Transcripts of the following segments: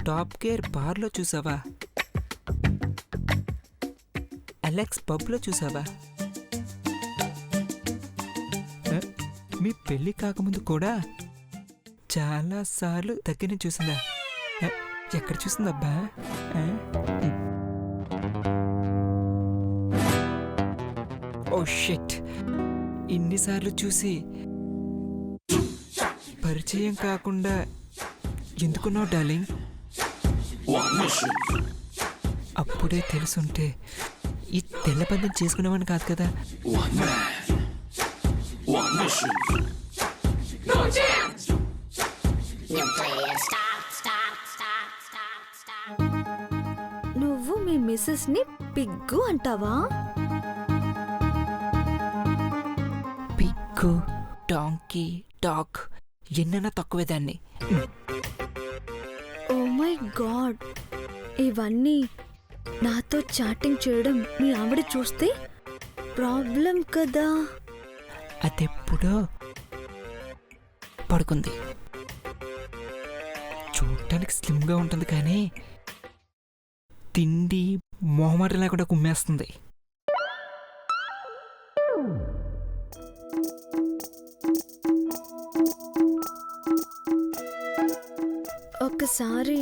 Top gear బార్లో చూసావా? Alex పబ్లో చూసావా? మీ పెళ్ళి కాకముందు కూడా చాలా సార్లు దగ్గర చూసిందా? ఎక్కడ చూసిందబ్బా? ఓ షిట్, ఇన్నిసార్లు చూసి పరిచయం కాకుండా ఎందుకున్నావు డార్లింగ్? అప్పుడే తెలుసుంటే ఈ తెల్లపందెం చేసుకునేవాడిని కాదు కదా. నువ్వు మీ మిస్సెస్ ని పిగ్గు అంటావా? పిగ్గు, డాంకీ, డాగ్ ఎన్నైనా తక్కువే దాన్ని. ఓ మై గాడ్, ఇవన్నీ నాతో చాటింగ్ చేయడం మీ ఆవిడ చూస్తే ప్రాబ్లం కదా. అదెప్పుడో పడుకుంది. చూడటానికి స్లిమ్గా ఉంటుంది కానీ తిండి మొహమాట లేకుండా కుమ్మేస్తుంది. ఒకసారి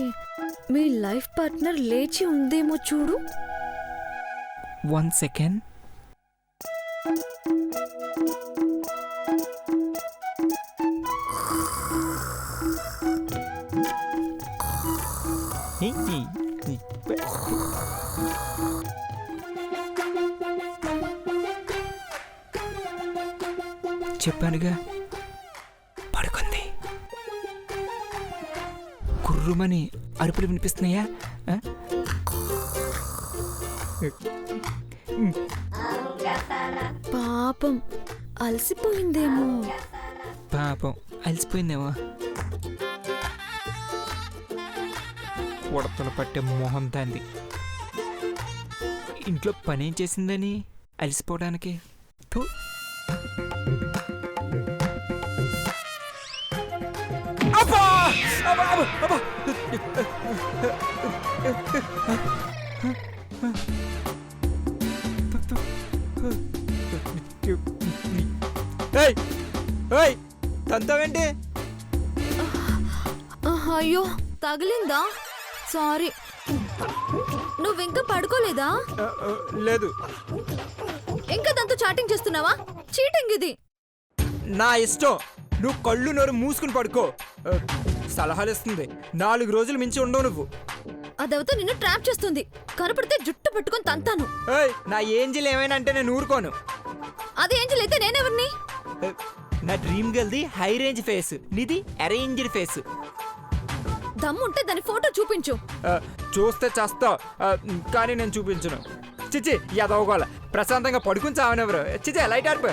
మీ లైఫ్ పార్ట్నర్ లేచి ఉందేమో చూడు. 1 సెకండ్. చెప్పానుగా పడుకుంది. కుర్రుమని అరుపులు వినిపిస్తున్నాయా? పాపం అలసిపోయిందేమో. పాపం అలసిపోయిందేమో. ఉడతలు పట్టే మొహం దాంది. ఇంట్లో పనేం చేసిందని అలసిపోవడానికి? తంతావేంటి? అయ్యో తగిలిందా? సారీ. నువ్వింకా పడుకోలేదా? లేదు. ఇంకా దాంతో చాటింగ్ చేస్తున్నావా? చీటింగ్ ఇది. నా ఇష్టం. నువ్వు కళ్ళు నోరు మూసుకుని పడుకో. సలహాలు ఇస్తుంది. 4 రోజులు మించి ఉండవు నువ్వు. అదవుతా నిన్ను ట్రాప్ చేస్తుంది. కనపడితే జుట్టు పట్టుకొని తంతాను. నా ఏంజిల్ ఏమైనా అంటే నేను ఊరుకోను. అది ఏంజిల్ అయితే నేనెవరిని? నా డ్రీమ్ గర్ల్ది హై రేంజ్ ఫేస్, నీది అరేంజ్డ్ ఫేస్. దమ్ముంటే దాని ఫోటో చూపించు. చూస్తే చేస్తావు కానీ నేను చూపించను. చిచి ఎదవగోల. ప్రశాంతంగా పడుకుని చావనెవరు. చిచి లైట్ ఆర్పు.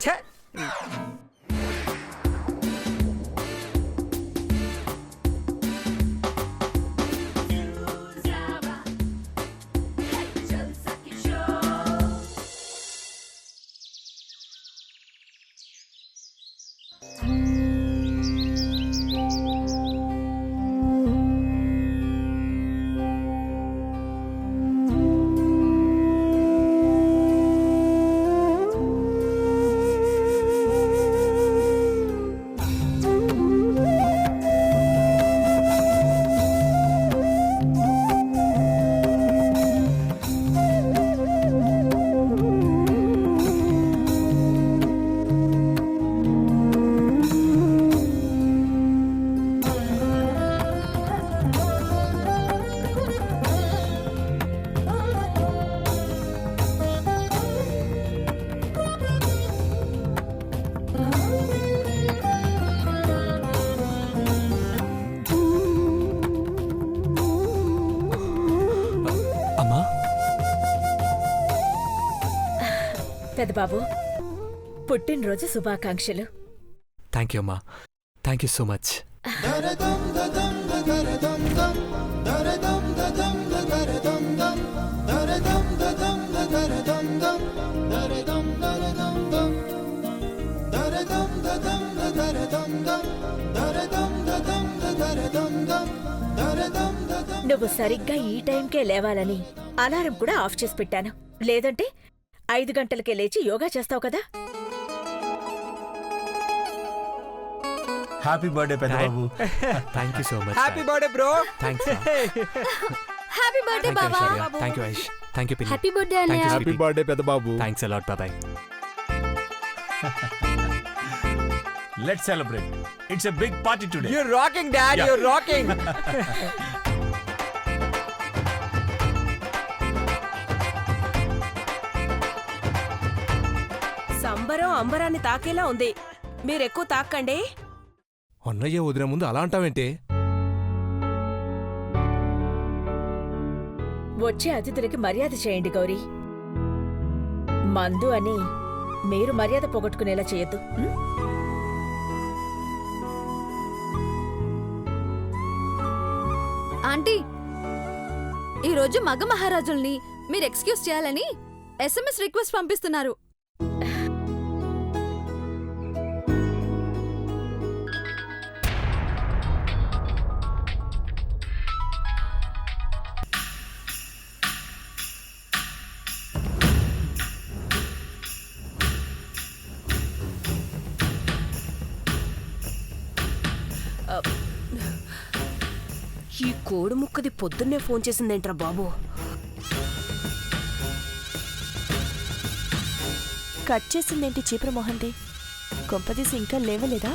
ఛే. పెద్దబాబు, పుట్టినరోజు శుభాకాంక్షలు. థ్యాంక్ యూ అమ్మా. Thank you so much. Da నువ్వు సరిగ్గా ఈ టైంకే లేవాలని అలారం కూడా ఆఫ్ చేసి పెట్టాను. లేదంటే 5 గంటలకే లేచి యోగా చేస్తావు కదా. హ్యాపీ బర్త్డే పెద్దబాబు. Thank you so much. Happy birthday bro. Thanks. Happy birthday బావా. Thank you Aish. Thank you పిన్ని. హ్యాపీ బర్త్డే Thank you, అన్నయ్య. sweetie. బర్త్డే పెద్ద బాబు. Thanks a lot. Bye. Let's celebrate. It's a big party today. You're rocking, Dad. Yeah. You're rocking. సంబరం అంబరాన్ని తాకేలా ఉంది. మీరెక్కువ తాక్కండి. అన్నయ్య వదిలే ముందు అలా అంటావేంటి? వచ్చే అతిథులకి మర్యాద చేయండి గౌరీ. మందు అని మీరు మర్యాద పోగొట్టుకునేలా చేయొద్దు. ఉం? ఆంటీ, ఈరోజు మగ మహారాజుల్ని మీరు ఎక్స్క్యూజ్ చేయాలని SMS రిక్వెస్ట్ పంపిస్తున్నారు. ఈ కోడి ముక్కది పొద్దున్నే ఫోన్ చేసిందేంట్రా బాబు. కట్ చేసిందేంటి చీప్రమోహంది? కొంపదీసి ఇంకా లేవలేదా?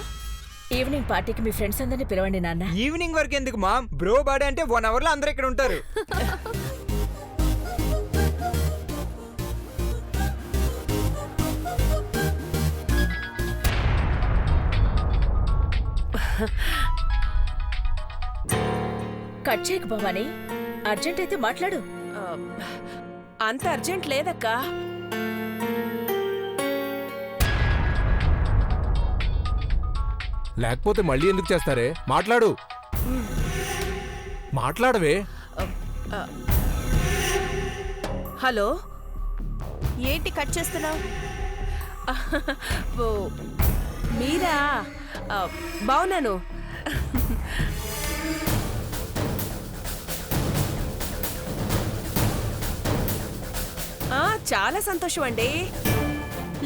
ఈవినింగ్ పార్టీకి మీ ఫ్రెండ్స్ అందరినీ పిలవండి నాన్న. ఈవినింగ్ వరకు ఎందుకు మా బ్రో బర్త్డే అంటే 1 hour లో అందరూ ఇక్కడ ఉంటారు. కట్ చేయకు భవాని. అర్జెంట్ అయితే మాట్లాడు. ఆ, అంత అర్జెంట్ లేదక్కా. లేకపోతే మళ్ళీ ఎందుకు చేస్తారే? మాట్లాడు. మాట్లాడవే. హలో, ఏంటి కట్ చేస్తున్నావు? ఓ, మీరా? బావున్నాను. చాలా సంతోషం అండి.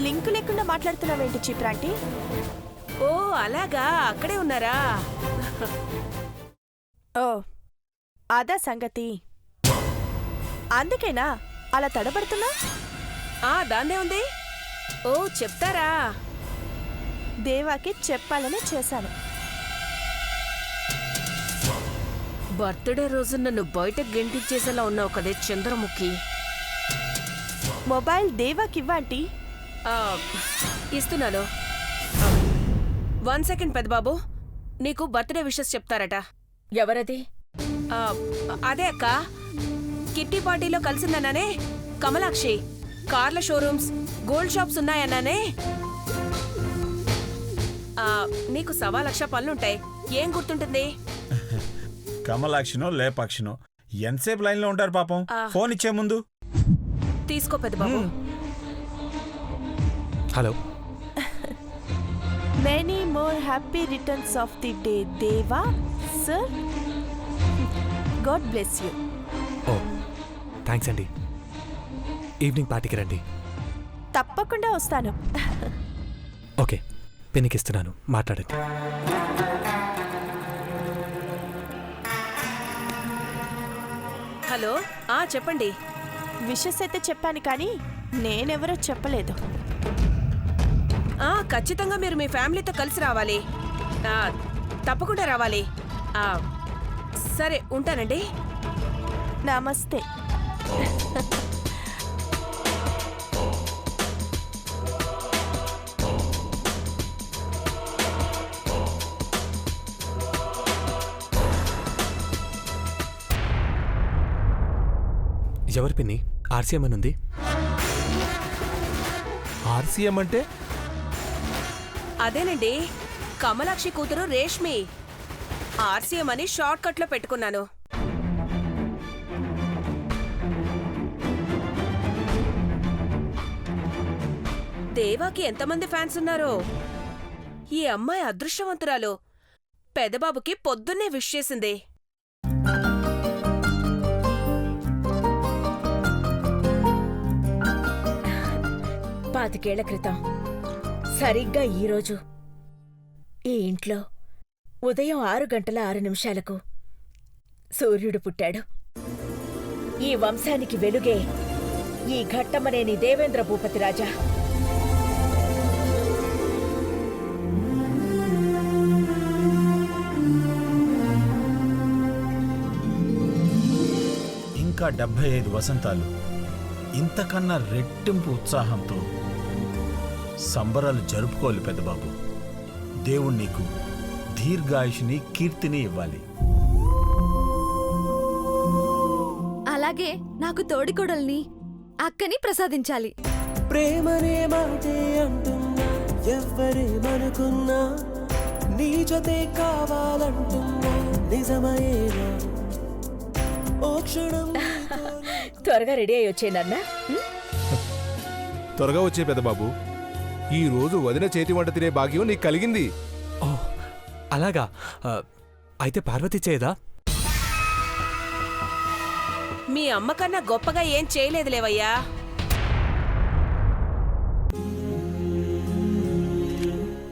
లింకు లేకుండా మాట్లాడుతున్నావేంటి చీప్రాంటి? ఓ అలాగా, అక్కడే ఉన్నారా? ఓ అదా సంగతి. అందుకేనా అలా తడబడుతున్నా? దాన్నే ఉంది. ఓ చెప్తారా? దేవాకి చెప్పాలని చేశాను. బర్త్డే రోజు నన్ను బయటకు గెంటించేసేలా ఉన్నావు కదే చంద్రముఖి. మొబైల్ దేవాకివ్వాంటి. ఇస్తున్నాను. 1 second పెద్దబాబు, నీకు బర్త్డే విషెస్ చెప్తారట. ఎవరది? అదే అక్క, కిట్టి పార్టీలో కలిసిందన్నానే కమలాక్షి. కార్ల షోరూమ్స్, గోల్డ్ షాప్స్ ఉన్నాయన్నానే. నీకు 1,00,000 పనులుంటాయి. ఏం గుర్తుంటుంది? కమలాక్షినో లేపాక్షినో ఎంతసేపు లైన్ లో ఉంటారు పాపం. ఫోన్ ఇచ్చే ముందు తీసుకో పెద్దబాబు. Hello. Many more happy returns of the day Deva sir. God bless you. Oh thanks అండి. ఈవినింగ్ పార్టీకి రండి. తప్పకుండా వస్తాను. ఓకే, పిన్నికి ఇస్తున్నాను, మాట్లాడండి. హలో, చెప్పండి. విషెస్ అయితే చెప్పాను కానీ నేనెవరో చెప్పలేదు. ఖచ్చితంగా మీరు మీ ఫ్యామిలీతో కలిసి రావాలి. తప్పకుండా రావాలి. సరే ఉంటానండి. నమస్తే. ఎవరు పిన్ని? RCM అని ఉంది. RCM అంటే? అదేనండి, కమలాక్షి కూతురు రేష్మి. RCM అని షార్ట్ కట్ లో పెట్టుకున్నాను. దేవాకి ఎంతమంది ఫ్యాన్స్ ఉన్నారో. ఈ అమ్మాయి అదృష్టవంతురాలు. పెదబాబుకి పొద్దున్నే విష్ చేసింది. 25 క్రితం సరిగ్గా ఈరోజు ఈ ఇంట్లో ఉదయం 6:06 సూర్యుడు పుట్టాడు. ఈ వంశానికి వెలుగే ఈ ఘట్టమనేని దేవేంద్ర భూపతి రాజా. ఇంకా 75 వసంతాలు ఇంతకన్నా రెట్టింపు ఉత్సాహంతో సంబరాలు జరుపుకోవాలి పెద్దబాబు. దేవుడు నీకు దీర్ఘాయుషుని కీర్తిని ఇవ్వాలి. అలాగే నాకు తోడికోడల్ని అక్కని ప్రసాదించాలి. ప్రేమనే మాటే అంటున్నా, ఎవ్వరేమనుకున్నా నీ జతే కావాలంటున్నా నిజమయేనా ఓ క్షణం. త్వరగా రెడీ అయ్యి వచ్చేనన్నా. త్వరగా వచ్చే పెద్దబాబు, ఈ రోజు వదిన చేతి వంట తినే భాగ్యం నీకు కలిగింది. ఓ అలాగా. అయితే పార్వతి చేయదా? మీ అమ్మకన్నా గొప్పగా ఏం చేయలేదులేవయ్యా.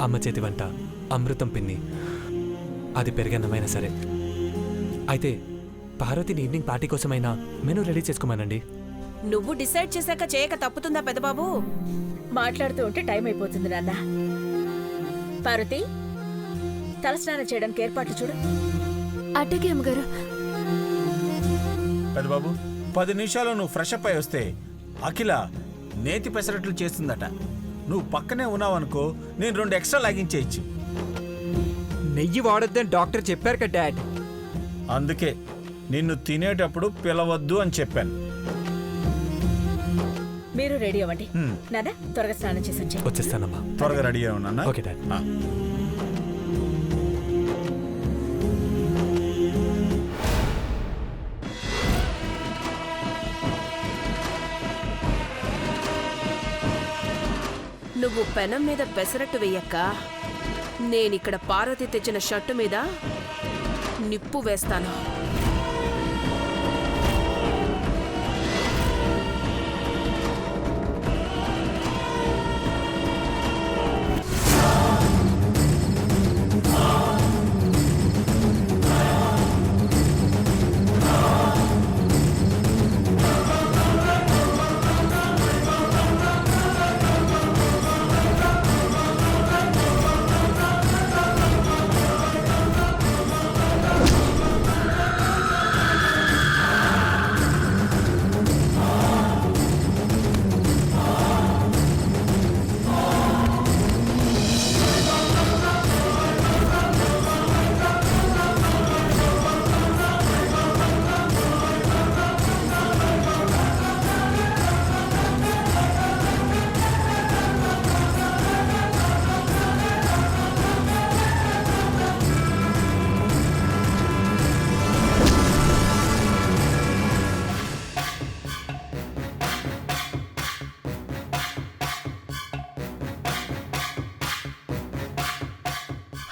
అమ్మ చేతి వంట అమృతం పిన్ని, అది పెరిగన్నమైనా సరే. అయితే పార్వతిని ఈవినింగ్ పార్టీ కోసమైనా మెనూ రెడీ చేసుకోమానండి. నువ్వు డిసైడ్ చేశాక చేయక తప్పుతుందా పెద్దబాబు? మాట్లాడుతూ ఉంటే టైం అయిపోతుంది నాన్న. పార్వతి, తలస్నానం చేయడానికి ఏర్పాట్లు చూడు. అట్టగే అమ్మగారు. పెద్దబాబు 10 నిమిషాలు నువ్వు ఫ్రెష్ అప్ అయి వస్తే అఖిల నేతి పెసరట్లు చేస్తుందట. నువ్వు పక్కనే ఉన్నావనుకో, నేను 2 ఎక్స్ట్రా లాగించేయచ్చు. నెయ్యి వాడొద్దని డాక్టర్ చెప్పారు కదా డాడ్. అందుకే నిన్ను తినేటప్పుడు పిలవద్దు అని చెప్పాను. మీరు రెడీ అవ్వండి. నాన్న త్వరగా స్నానం చేసి వచ్చేయ్. వచ్చేస్తానమ్మా. త్వరగా రెడీ అవునా? Okay dad. నువ్వు పెనం మీద పెసరట్టు వెయ్యక్క, నేనిక్కడ పార్వతి తెచ్చిన షర్టు మీద నిప్పు వేస్తాను.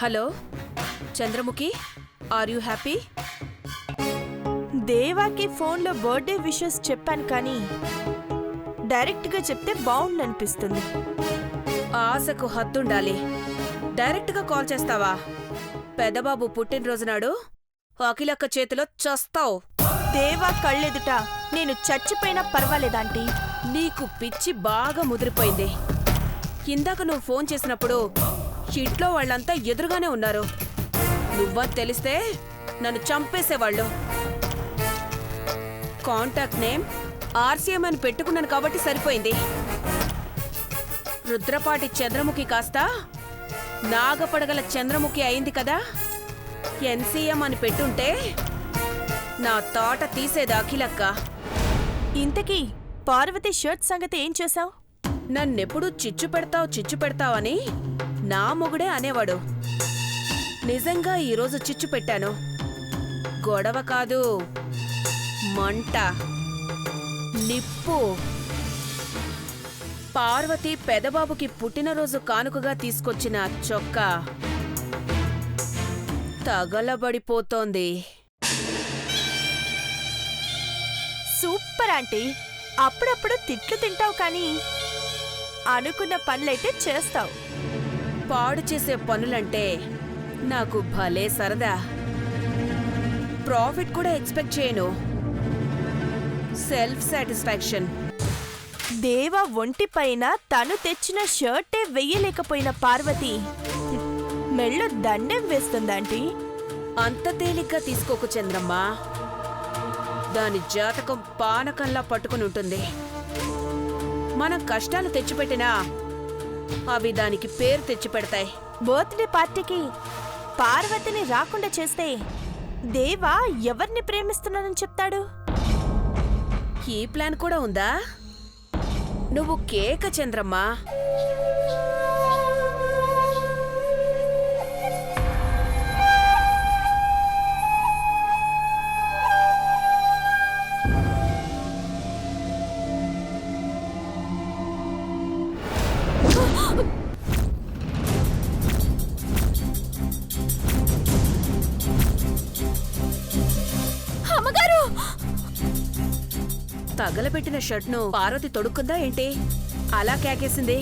Hello Chandramukhi, are you happy? దేవాకి ఫోన్లో బర్త్డే విషెస్ చెప్పాను కానీ డైరెక్ట్గా చెప్తే బాగుండనిపిస్తుంది. ఆశకు హద్దుండాలి. డైరెక్ట్గా కాల్ చేస్తావా? పెద్దబాబు పుట్టినరోజు నాడు అఖిలక్క చేతిలో చస్తావు. దేవా కళ్ళెదుట నేను చచ్చిపోయినా పర్వాలేదాంటీ. నీకు పిచ్చి బాగా ముదిరిపోయింది. ఇందాక నువ్వు ఫోన్ చేసినప్పుడు ఇంట్లో వాళ్ళంతా ఎదురుగానే ఉన్నారు. నువ్వా తెలిస్తే నన్ను చంపేసేవాళ్ళు. కాంటాక్ట్ నేమ్ ఆర్సీఎం అని పెట్టుకున్నాను కాబట్టి సరిపోయింది. రుద్రపాటి చంద్రముఖి కాస్త నాగపడగల చంద్రముఖి అయింది కదా. ఎన్సీఎం అని పెట్టుంటే నా తోట తీసేది అఖిలక్క. ఇంతకీ పార్వతి షర్ట్ సంగతి ఏం చేశావు? నన్నెప్పుడు చిచ్చు పెడతావని నా మొగుడే అనేవాడు. నిజంగా ఈరోజు చిచ్చు పెట్టాను. గొడవ కాదు, మంట, నిప్పు. పార్వతి పెదబాబుకి పుట్టినరోజు కానుకగా తీసుకొచ్చిన చొక్కా తగలబడిపోతోంది. Super aunty. అప్పుడప్పుడు తిట్లు తింటావు కానీ అనుకున్న పనులైతే చేస్తావు. పాడు చేసే పనులంటే నాకు భలే సరదా. ప్రాఫిట్ కూడా ఎక్స్పెక్ట్ చేయను. Self satisfaction. దేవా ఒంటి పైన తను తెచ్చిన షర్టే వెయ్యలేకపోయిన పార్వతి మెళ్ళో దండెం వేస్తుందంటీ. అంత తేలిగ్గా తీసుకోకు చంద్రమ్మ. దాని జాతకం పానకంలా పట్టుకుని ఉంటుంది. మనం కష్టాలు తెచ్చిపెట్టినా అవి దానికి పేరు తెచ్చిపెడతాయి. బర్త్డే పార్టీకి పార్వతిని రాకుండా చేస్తే దేవా ఎవరిని ప్రేమిస్తున్నానని చెప్తాడు? ఈ ప్లాన్ కూడా ఉందా? నువ్వు కేక చంద్రమ్మ. అమ్మగారు! తగలబెట్టిన షర్ట్ను పార్వతి తొడుక్కుందా ఏంటి? అలా కేకేసింది.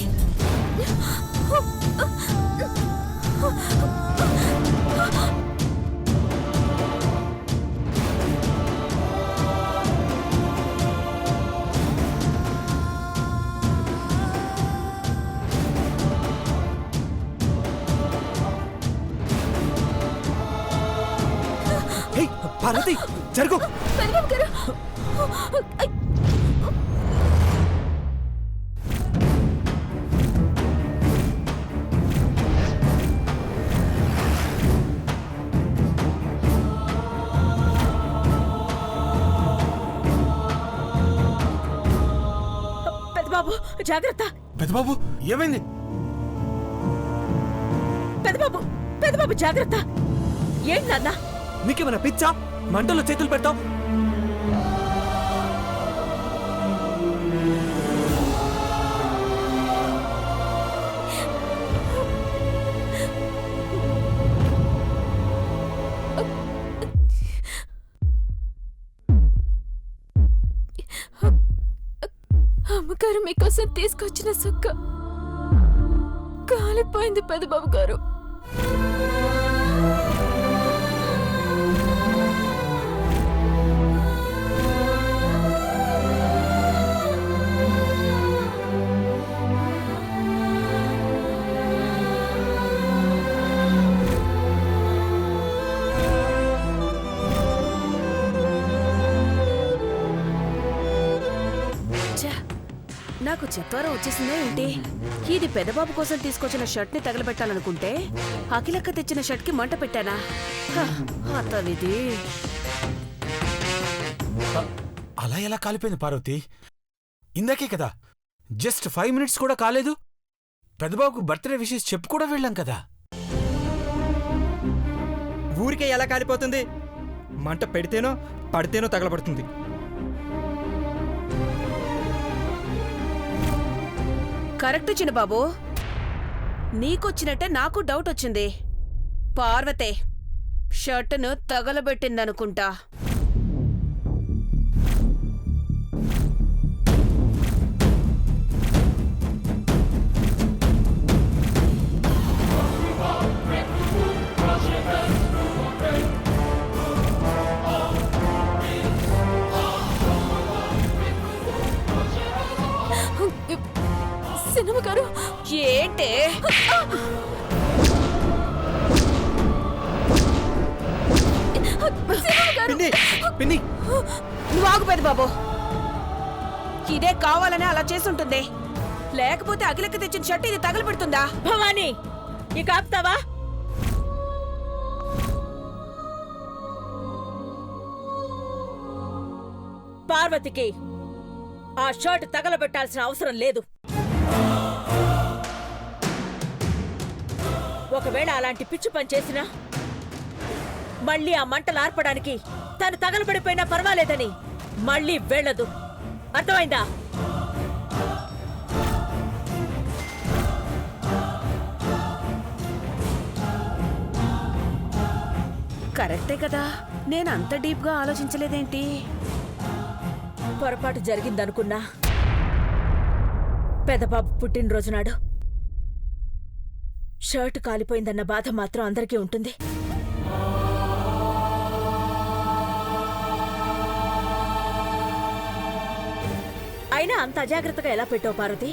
పార్వతి జరుగు. పెద్దబాబు గారు! పెద్దబాబు జాగ్రత్త. పెద్దబాబు ఏమైంది? పెద్దబాబు పెద్దబాబు జాగ్రత్త. ఏంటి నాన్న? నీకేమైనా పిచ్చా? మంటలో చేతులు పెడతావు. అమ్మగారు మీకోసం తీసుకొచ్చిన సుక్క కాలిపోయింది పెద్దబాబు గారు. నాకు చెత్తారం వచ్చేసిందే ఏంటి? ఇది పెద్దబాబు కోసం తీసుకొచ్చిన షర్ట్ ని తగలబెట్టాలనుకుంటే అఖిలక్క తెచ్చిన షర్ట్ కి మంట పెట్టానా? అతనిది. అలా ఎలా కాలిపోయింది పార్వతి? ఇందాకే కదా, జస్ట్ 5 minutes కూడా కాలేదు. పెద్దబాబుకు బర్త్డే విషెస్ చెప్పు కూడా వెళ్ళాం కదా. ఊరికే ఎలా కాలిపోతుంది? మంట పెడితేనో పడితేనో తగలబడుతుంది. కరెక్ట్ చిన్నబాబు. నీకొచ్చినట్టే నాకు డౌట్ వచ్చింది. పార్వతే షర్టును తగలబెట్టిందనుకుంటా. సినిమా గారు! ఏంటే? పిన్ని నువ్వు ఆగు పెద్దబాబు. ఇదే కావాలని అలా చేసుంటుంది. లేకపోతే అఖిలక్క తెచ్చిన షర్ట్ ఇది తగలబెడుతుందా? భవానీ ఇక ఆపుతావా? పార్వతికి ఆ షర్ట్ తగలబెట్టాల్సిన అవసరం లేదు. ఒకవేళ అలాంటి పిచ్చి పని చేసినా మళ్ళీ ఆ మంటలు ఆర్పడానికి తను తగలబడిపోయినా పర్వాలేదని మళ్ళీ వెళ్ళదు. అర్థమైందా? కరెక్టే కదా. నేను అంత డీప్గా ఆలోచించలేదేంటి? పొరపాటు జరిగిందనుకున్నా పెదబాబు పుట్టినరోజు నాడు షర్ట్ కాలిపోయిందన్న బాధ మాత్రం అందరికీ ఉంటుంది. అయినా అంత అజాగ్రత్తగా ఎలా పెట్టావు పార్వతి?